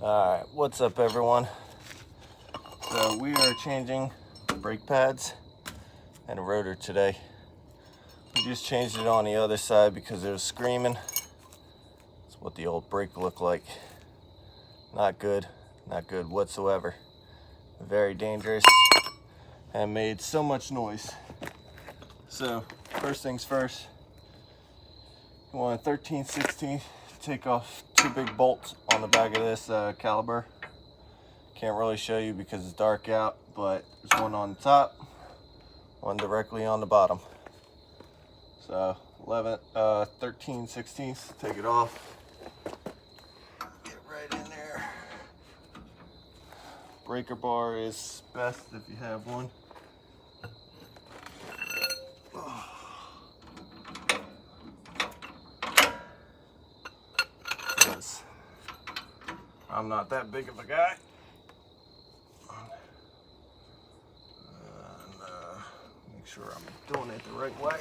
Alright, what's up everyone? So we are changing brake pads and a rotor today. We just changed it on the other side because it was screaming. That's what the old brake looked like. Not good whatsoever. Very dangerous and made so much noise. So first things first, you want a 13/16, take off two big bolts on the back of this caliber. Can't really show you because it's dark out, but there's one on the top, one directly on the bottom. So 13/16, take it off, get right in there. Breaker bar is best if you have one. Because I'm not that big of a guy. Make sure I'm doing it the right way.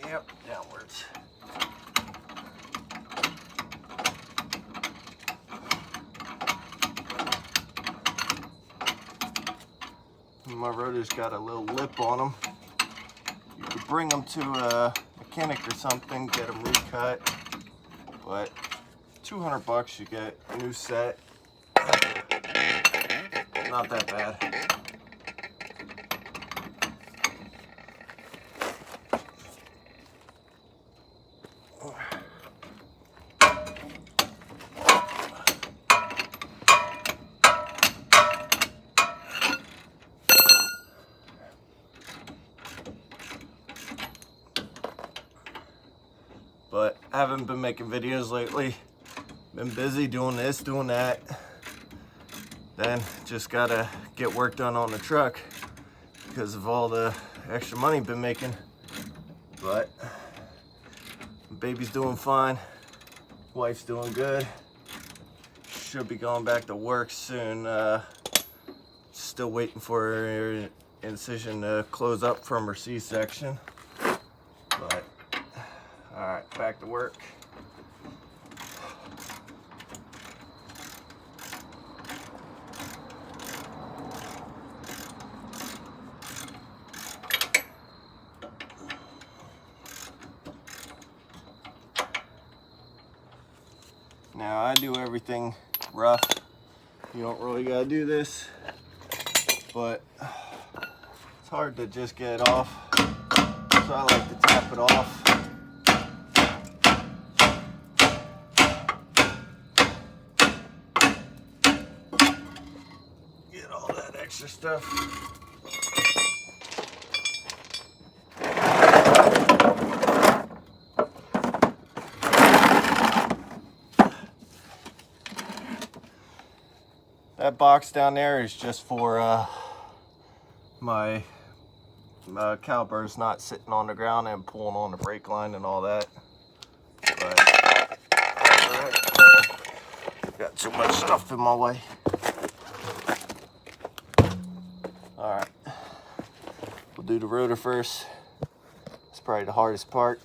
Yep, downwards. My rotor's got a little lip on them. You could bring them to a mechanic or something, get them recut, but $200 you get a new set. Not that bad. But I haven't been making videos lately. Been busy doing this, doing that. Then just gotta get work done on the truck because of all the extra money I've been making. But baby's doing fine. Wife's doing good. Should be going back to work soon. Still waiting for her incision to close up from her C-section. But all right, back to work. Now I do everything rough. You don't really gotta do this, but it's hard to just get it off. So I like to tap it off. Get all that extra stuff. That box down there is just for my calipers not sitting on the ground and pulling on the brake line and all that. But alright, got too much stuff in my way. Alright, we'll do the rotor first. It's probably the hardest part.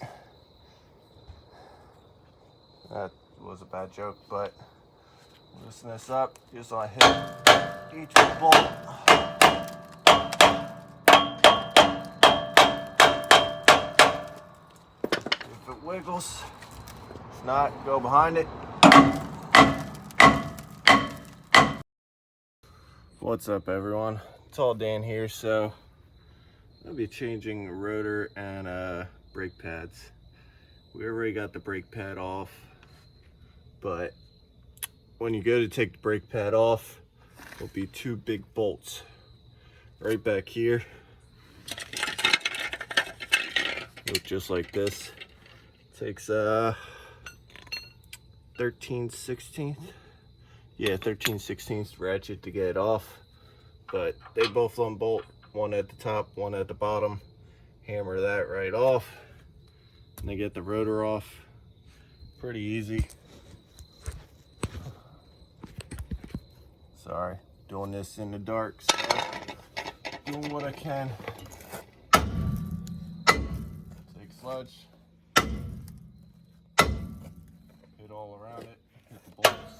That was a bad joke, but loosen this up, just so I hit each bolt. If it wiggles, if not, go behind it. What's up everyone? It's all Dan here, so I'll be changing the rotor and brake pads. We already got the brake pad off, but when you go to take the brake pad off, there'll be two big bolts right back here. Look just like this. Takes 13/16. Yeah, 13/16 ratchet to get it off. But they both unbolt, one at the top, one at the bottom. Hammer that right off. And they get the rotor off. Pretty easy. Sorry, doing this in the dark, so doing what I can. Take sludge, hit all around it, hit the bolts.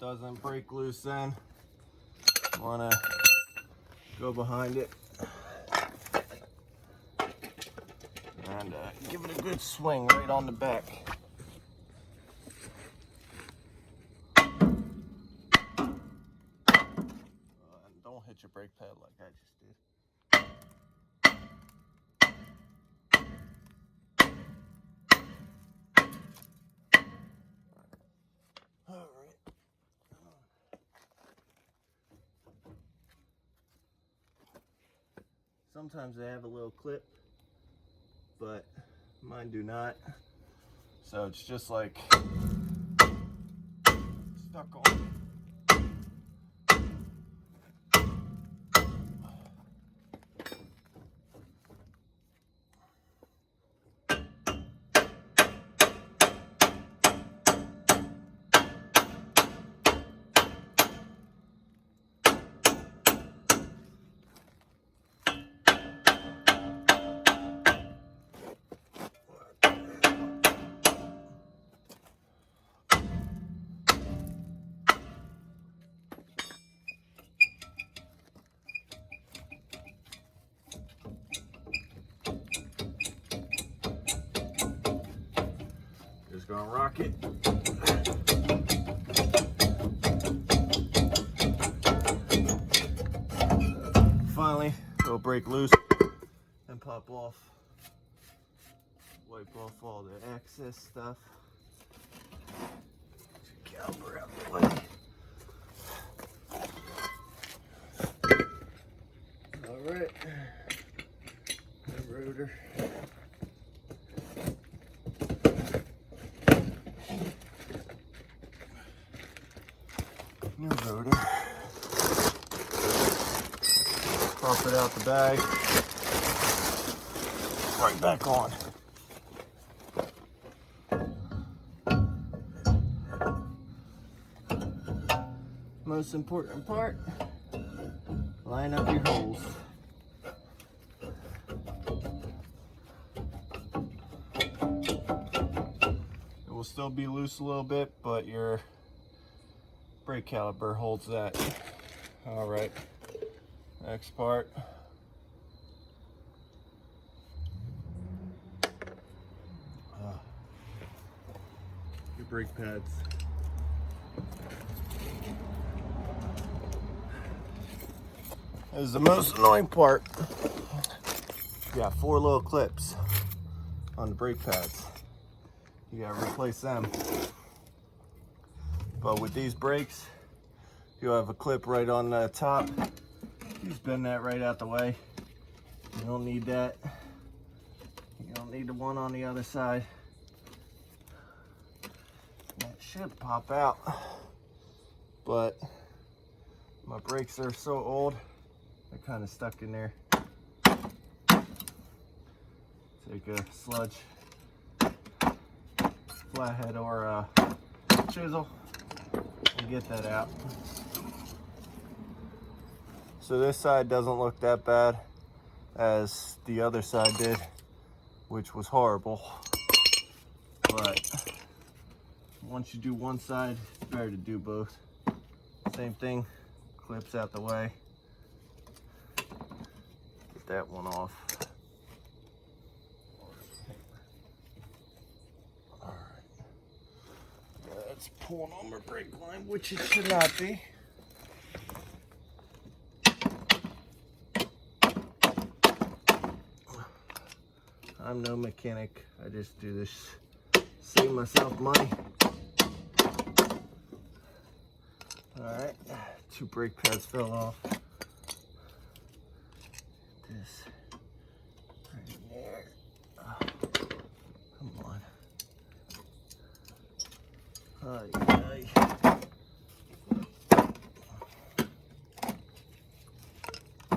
doesn't break loose then, want to go behind it and give it a good swing right on the back. And don't hit your brake pad like I just did. All right. Sometimes they have a little clip, but mine do not. So it's just like stuck on. Just gonna rock it. Finally, it'll break loose and pop off. Wipe off all the excess stuff. Get your caliper out of the way. All right, the rotor. New rotor. Pop it out the bag. Right back on. Most important part, line up your holes. It will still be loose a little bit, but your brake caliper holds that. All right, next part. Your brake pads. This is the most annoying part. You got 4 little clips on the brake pads. You gotta replace them. But with these brakes, you'll have a clip right on the top. You just bend that right out the way. You don't need that. You don't need the one on the other side. That should pop out. But my brakes are so old, they're kind of stuck in there. Take a sludge, flathead, or a chisel and get that out. So this side doesn't look that bad as the other side did, which was horrible. But once you do one side, it's better to do both. Same thing, clips out the way. Get that one off. All right. That's pulling on my brake line, which it should not be. I'm no mechanic. I just do this, save myself money. All right, 2 brake pads fell off. This right there. Oh, come on. Ay, ay.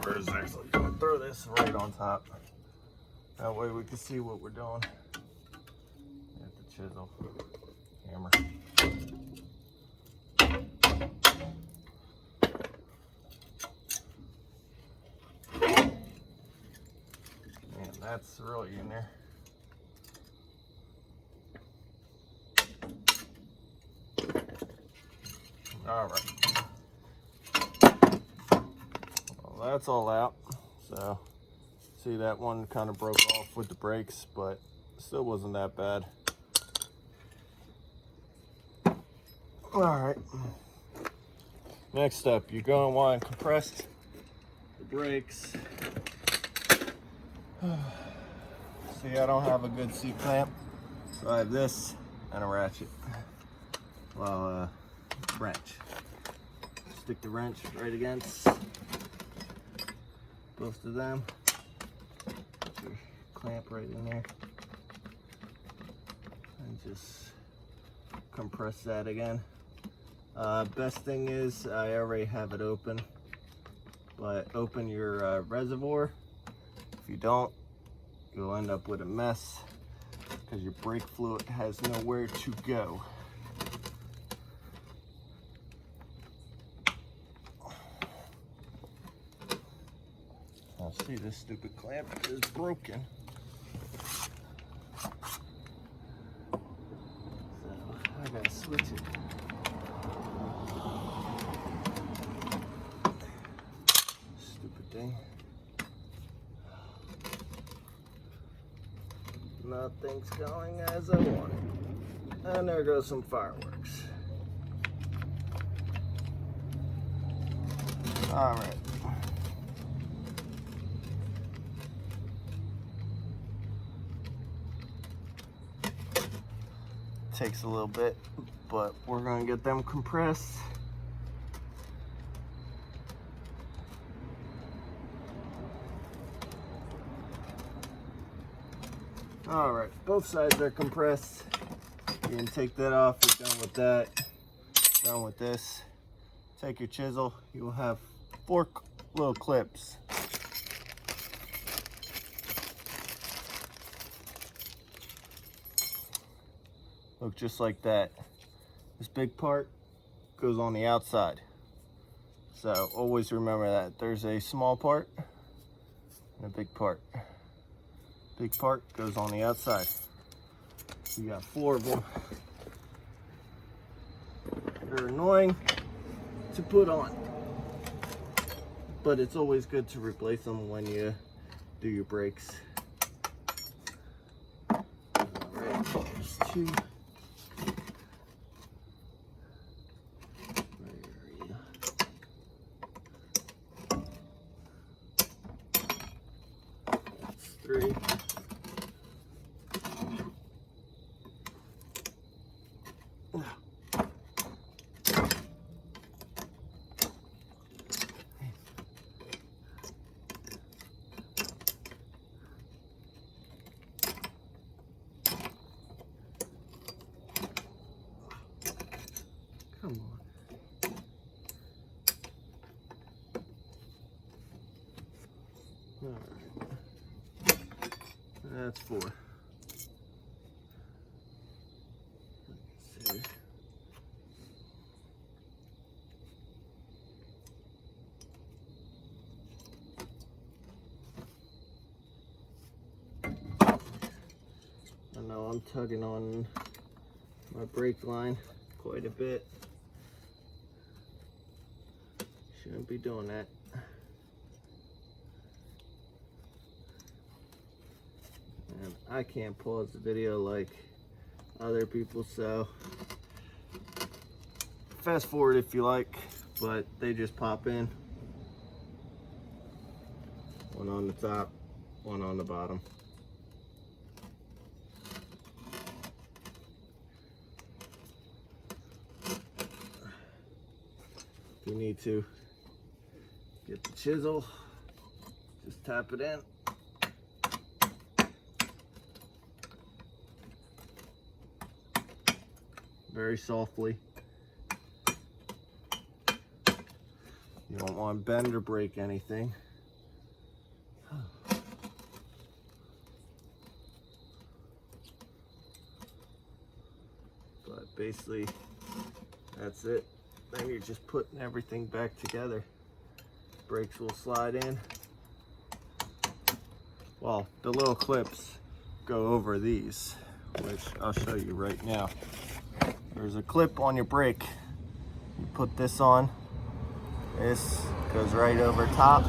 We're just actually gonna throw this right on top. That way we can see what we're doing. Get the chisel, hammer. Man, that's really in there. All right. Well, that's all out. So, see, that one kind of broke off with the brakes, but still wasn't that bad. All right. Next up, you're going to want to compress the brakes. See, I don't have a good seat clamp, so I have this and a ratchet. Well, wrench. Stick the wrench right against both of them. Put your clamp right in there. And just compress that again. Best thing is, I already have it open, but open your reservoir. If you don't, you'll end up with a mess because your brake fluid has nowhere to go. Now see, this stupid clamp is broken. So I gotta switch it. Stupid thing. Nothing's going as I want it. And there goes some fireworks. All right. Takes a little bit, but we're gonna get them compressed. All right, both sides are compressed. You can take that off. You're done with that. Done with this. Take your chisel. You will have 4 little clips. Look just like that. This big part goes on the outside. So always remember that. There's a small part and a big part. Big part goes on the outside. You got 4 of them. They're annoying to put on, but it's always good to replace them when you do your brakes. All right, there's 2. That's 3. Come on. All right. That's 4. Let's see. I know I'm tugging on my brake line quite a bit. Shouldn't be doing that. And I can't pause the video like other people, so fast forward if you like, but they just pop in. One on the top, one on the bottom. If you need to get the chisel, just tap it in. Very softly. You don't want to bend or break anything. But basically, that's it. Then you're just putting everything back together. Brakes will slide in. Well, the little clips go over these, which I'll show you right now. There's a clip on your brake. You put this on, this goes right over top,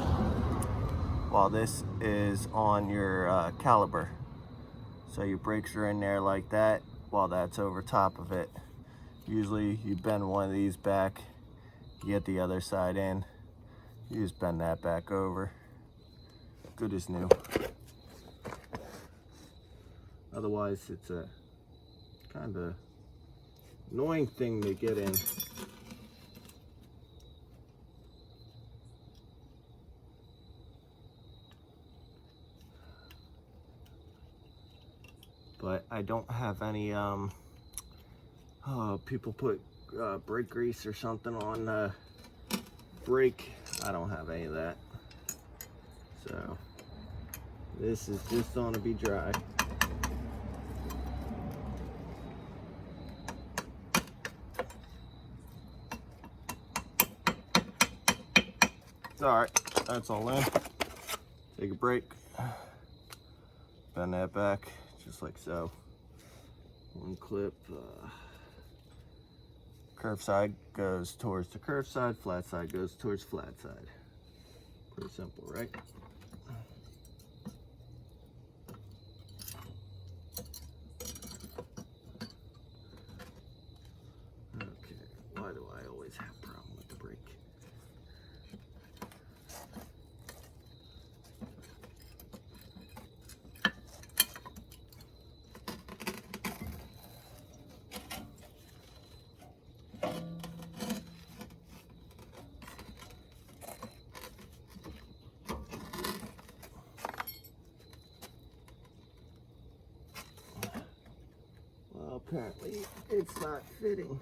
while this is on your caliper. So your brakes are in there like that, while that's over top of it. Usually you bend one of these back, you get the other side in, you just bend that back over. Good as new. Otherwise, it's a kind of annoying thing to get in. But I don't have any, people put brake grease or something on the brake. I don't have any of that. So this is just gonna be dry. It's all right, that's all in. Take a break, bend that back, just like so. One clip, curved side goes towards the curved side, flat side goes towards flat side. Pretty simple, right? Okay, why do I always have a problem with the brake? Well, apparently it's not fitting.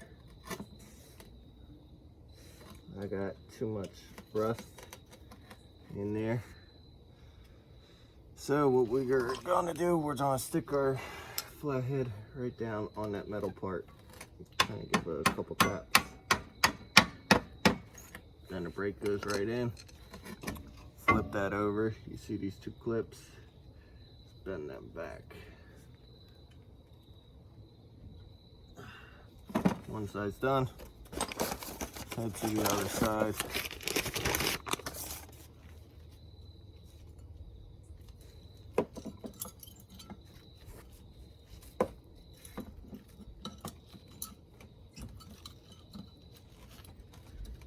I got too much rust in there. So what we're gonna do, we're gonna stick our flathead right down on that metal part. Kind of give it a couple taps. Then the brake goes right in. Flip that over. You see these two clips? Bend them back. One side's done. Head to the other side.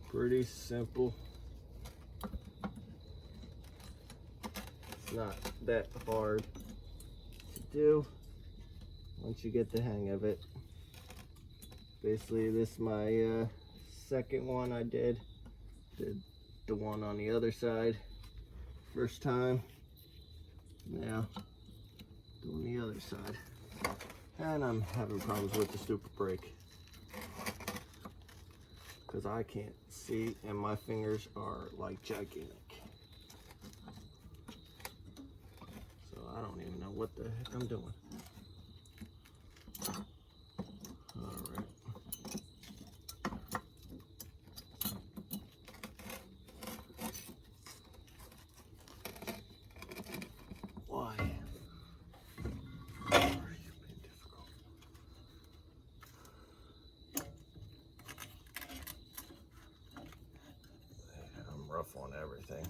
Pretty simple. It's not that hard to do once you get the hang of it. Basically, this is my second one I did. Did the one on the other side first time. Now doing the other side. And I'm having problems with the stupid brake, because I can't see and my fingers are like gigantic. So I don't even know what the heck I'm doing. Alright. Why? Why are you being difficult? I'm rough on everything.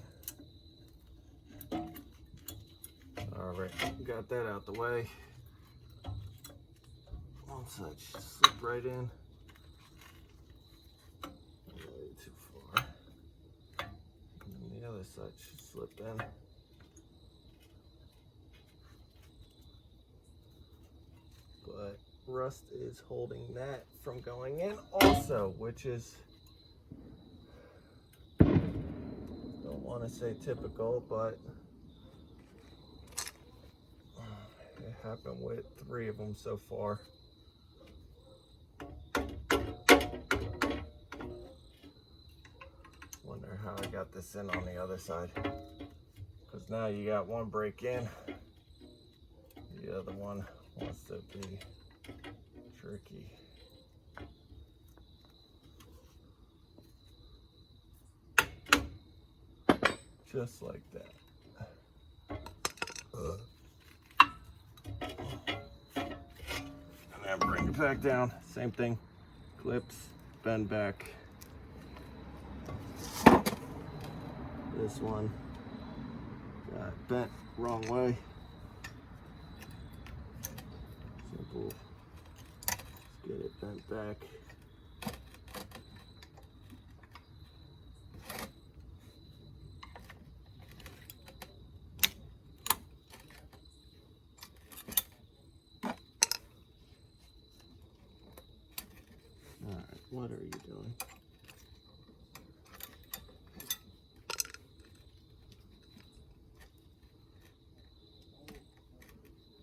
Alright, got that out the way. One side should slip right in. Way too far. And the other side should slip in. But rust is holding that from going in also, which is, don't want to say typical, but it happened with 3 of them so far. Wonder how I got this in on the other side, because now you got one brake in, the other one wants to be tricky. Just like that. And then bring it back down. Same thing. Clips, bend back, this one got bent wrong way. Simple. Let's get it bent back. Alright, what are you doing?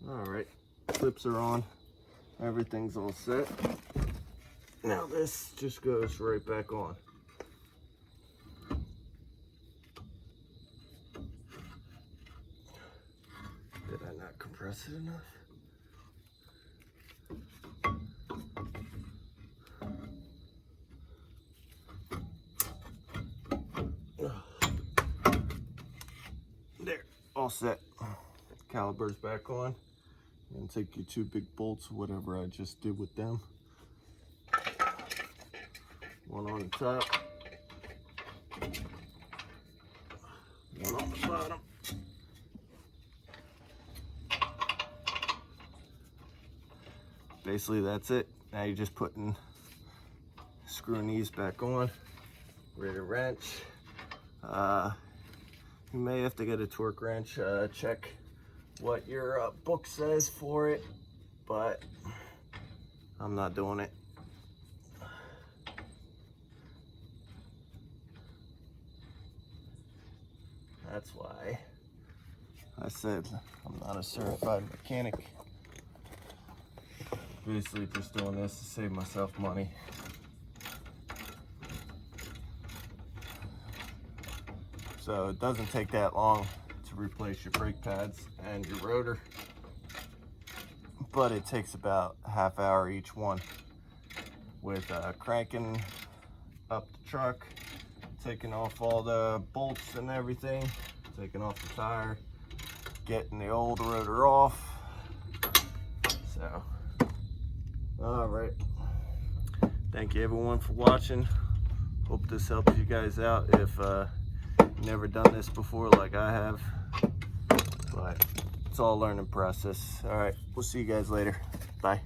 Alright, clips are on. Everything's all set. Now this just goes right back on. Did I not compress it enough? There, all set. Caliper's back on. And take your two big bolts, whatever I just did with them. One on the top, one on the bottom. Basically that's it. Now you're just screwing these back on. Rear wrench. You may have to get a torque wrench. Check what your book says for it, but I'm not doing it. That's why I said I'm not a certified mechanic. Basically just doing this to save myself money. So it doesn't take that long to replace your brake pads and your rotor, but it takes about a half hour each one with cranking up the truck, taking off all the bolts and everything, taking off the tire, getting the old rotor off. So, all right. Thank you everyone for watching. Hope this helps you guys out if you've never done this before like I have. But it's all a learning process. All right, we'll see you guys later. Bye.